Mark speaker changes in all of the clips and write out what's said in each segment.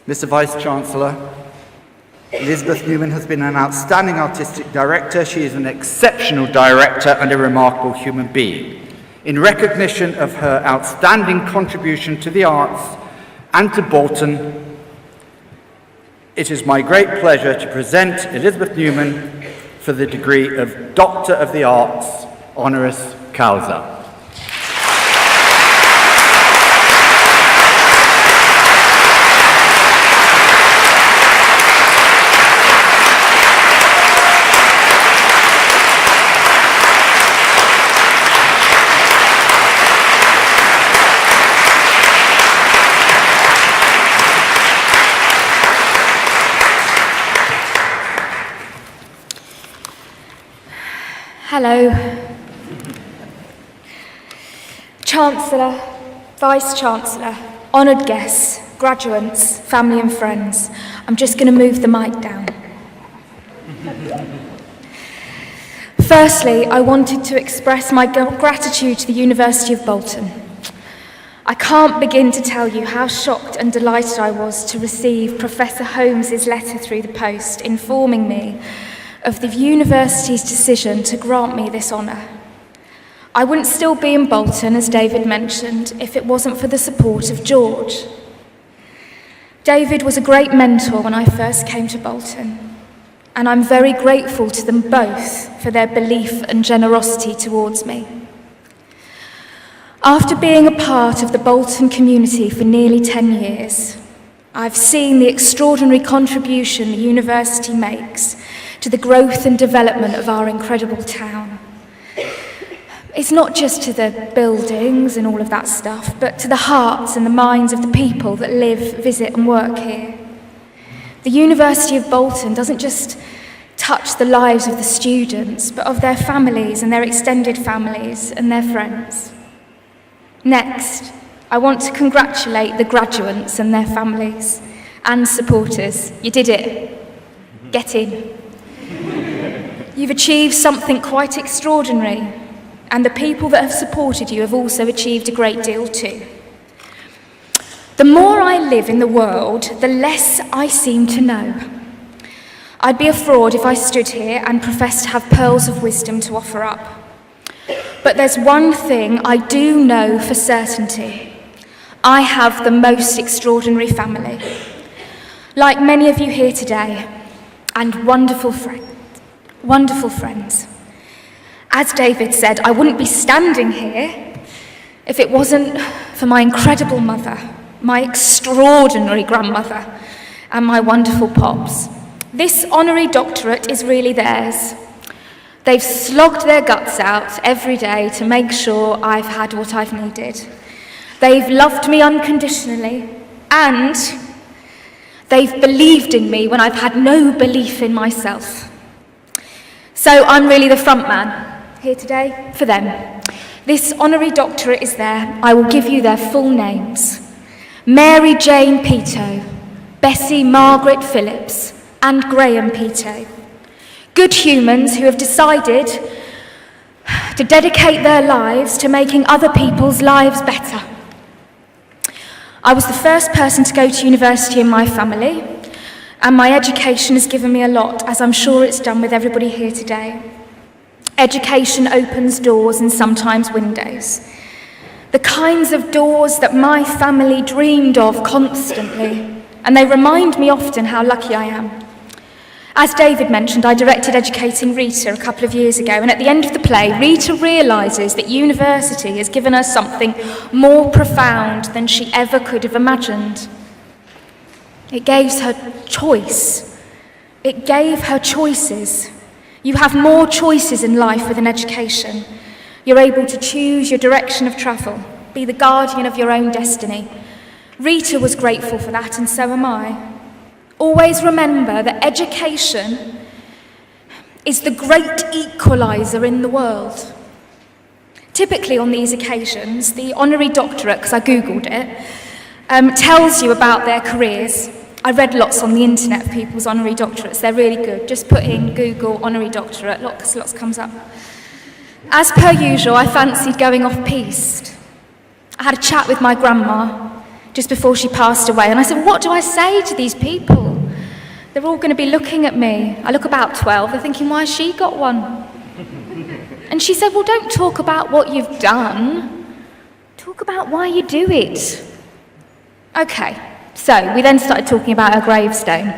Speaker 1: Mr. Vice-Chancellor, Elizabeth Newman has been an outstanding artistic director. She is an exceptional director and a remarkable human being. In recognition of her outstanding contribution to the arts and to Bolton, it is my great pleasure to present Elizabeth Newman for the degree of Doctor of the Arts, honoris causa.
Speaker 2: Hello. Chancellor, Vice-Chancellor, honoured guests, graduates, family and friends. I'm just going to move the mic down. Firstly, I wanted to express my gratitude to the University of Bolton. I can't begin to tell you how shocked and delighted I was to receive Professor Holmes's letter through the post informing me of the university's decision to grant me this honour. I wouldn't still be in Bolton, as David mentioned, if it wasn't for the support of George. David was a great mentor when I first came to Bolton, and I'm very grateful to them both for their belief and generosity towards me. After being a part of the Bolton community for nearly 10 years, I've seen the extraordinary contribution the university makes to the growth and development of our incredible town. It's not just to the buildings and all of that stuff, but to the hearts and the minds of the people that live, visit and work here. The University of Bolton doesn't just touch the lives of the students, but of their families and their extended families and their friends. Next, I want to congratulate the graduates and their families and supporters. You did it. Get in. You've achieved something quite extraordinary, and the people that have supported you have also achieved a great deal too. The more I live in the world, the less I seem to know. I'd be a fraud if I stood here and professed to have pearls of wisdom to offer up. But there's one thing I do know for certainty. I have the most extraordinary family. Like many of you here today, and wonderful friends. As David said, I wouldn't be standing here if it wasn't for my incredible mother, my extraordinary grandmother, and my wonderful pops. This honorary doctorate is really theirs. They've slogged their guts out every day to make sure I've had what I've needed. They've loved me unconditionally, and they've believed in me when I've had no belief in myself. So I'm really the front man here today for them. This honorary doctorate is there. I will give you their full names. Mary Jane Peto, Bessie Margaret Phillips, and Graham Peto. Good humans who have decided to dedicate their lives to making other people's lives better. I was the first person to go to university in my family, and my education has given me a lot, as I'm sure it's done with everybody here today. Education opens doors and sometimes windows. The kinds of doors that my family dreamed of constantly, and they remind me often how lucky I am. As David mentioned, I directed Educating Rita a couple of years ago, and at the end of the play, Rita realises that university has given her something more profound than she ever could have imagined. It gave her choice. It gave her choices. You have more choices in life with an education. You're able to choose your direction of travel, be the guardian of your own destiny. Rita was grateful for that, and so am I. Always remember that education is the great equaliser in the world. Typically on these occasions, the honorary doctorate, because I googled it, tells you about their careers. I read lots on the internet of people's honorary doctorates. They're really good. Just put in Google honorary doctorate, lots comes up. As per usual, I fancied going off-piste. I had a chat with my grandma. just before she passed away. And I said, what do I say to these people? They're all going to be looking at me. I look about 12. They're thinking, why has she got one? And she said, well, don't talk about what you've done. Talk about why you do it. Okay, so we then started talking about her gravestone.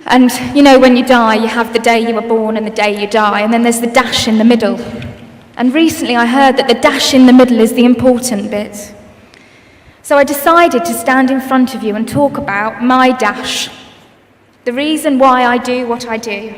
Speaker 2: And you know, when you die, you have the day you were born and the day you die, and then there's the dash in the middle. And recently I heard that the dash in the middle is the important bit. So I decided to stand in front of you and talk about my dash, the reason why I do what I do.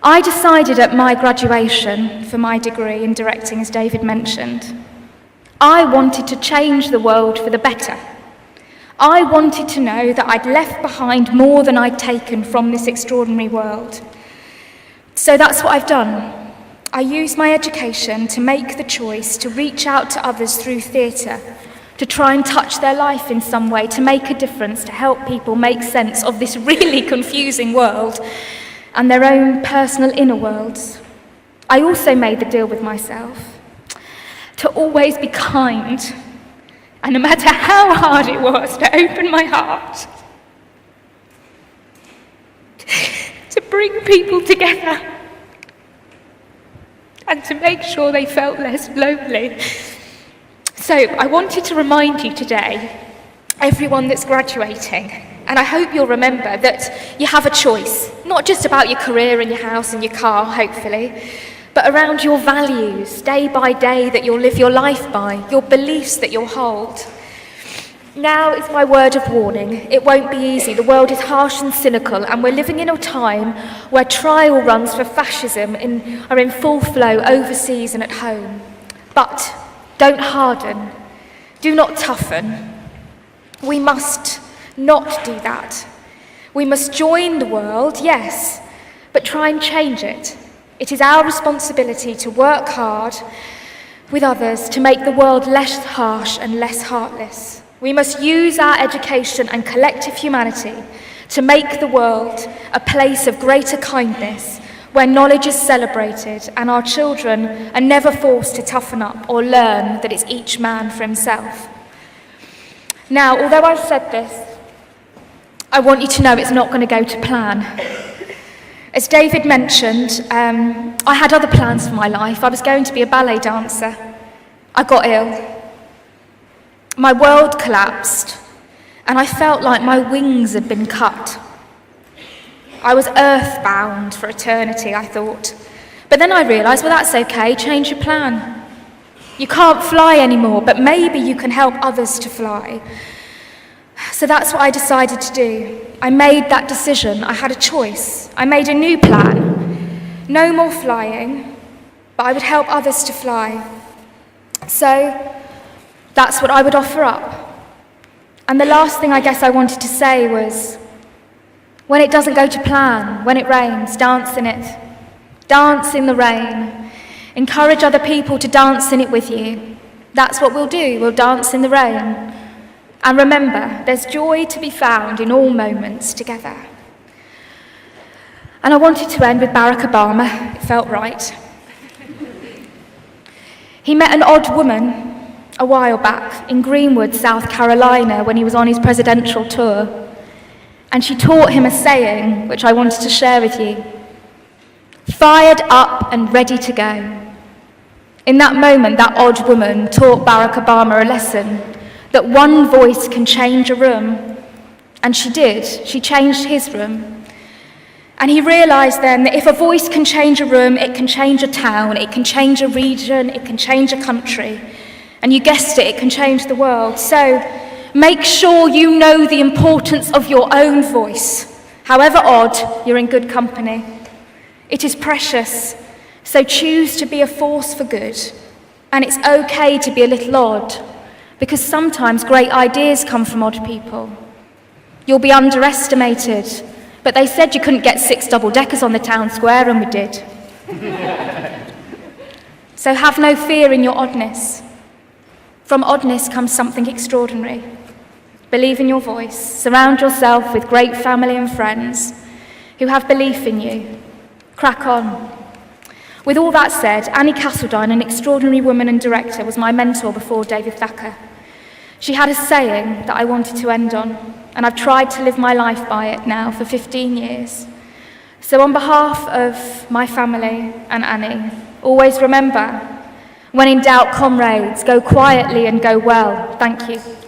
Speaker 2: I decided at my graduation for my degree in directing, as David mentioned, I wanted to change the world for the better. I wanted to know that I'd left behind more than I'd taken from this extraordinary world. So that's what I've done. I used my education to make the choice to reach out to others through theatre, to try and touch their life in some way, to make a difference, to help people make sense of this really confusing world and their own personal inner worlds. I also made the deal with myself to always be kind, and no matter how hard it was to open my heart, to bring people together and to make sure they felt less lonely. So I wanted to remind you today, everyone that's graduating, and I hope you'll remember that you have a choice, not just about your career and your house and your car, hopefully, but around your values, day by day, that you'll live your life by, your beliefs that you'll hold. Now is my word of warning. It won't be easy. The world is harsh and cynical, and we're living in a time where trial runs for fascism are in full flow overseas and at home. But don't harden. Do not toughen. We must not do that. We must join the world, yes, but try and change it. It is our responsibility to work hard with others to make the world less harsh and less heartless. We must use our education and collective humanity to make the world a place of greater kindness, where knowledge is celebrated and our children are never forced to toughen up or learn that it's each man for himself. Now, although I've said this, I want you to know it's not going to go to plan. As David mentioned, I had other plans for my life. I was going to be a ballet dancer. I got ill. My world collapsed, and I felt like my wings had been cut. I was earthbound for eternity, I thought. But then I realised, well, that's okay, change your plan. You can't fly anymore, but maybe you can help others to fly. So that's what I decided to do. I made that decision. I had a choice. I made a new plan. No more flying, but I would help others to fly. So that's what I would offer up. And the last thing I guess I wanted to say was, when it doesn't go to plan, when it rains, dance in it. Dance in the rain. Encourage other people to dance in it with you. That's what we'll do. We'll dance in the rain. And remember, there's joy to be found in all moments together. And I wanted to end with Barack Obama. It felt right. He met an odd woman a while back in Greenwood, South Carolina, when he was on his presidential tour. And she taught him a saying, which I wanted to share with you. Fired up and ready to go. In that moment, that odd woman taught Barack Obama a lesson, that one voice can change a room. And she did. She changed his room. And he realised then that if a voice can change a room, it can change a town, it can change a region, it can change a country. And you guessed it, it can change the world. So make sure you know the importance of your own voice. However odd, you're in good company. It is precious. So choose to be a force for good. And it's okay to be a little odd, because sometimes great ideas come from odd people. You'll be underestimated, but they said you couldn't get 6 double-deckers on the town square, and we did. So have no fear in your oddness. From oddness comes something extraordinary. Believe in your voice. Surround yourself with great family and friends who have belief in you. Crack on. With all that said, Annie Castledine, an extraordinary woman and director, was my mentor before David Thacker. She had a saying that I wanted to end on, and I've tried to live my life by it now for 15 years. So on behalf of my family and Annie, always remember, when in doubt, comrades, go quietly and go well. Thank you.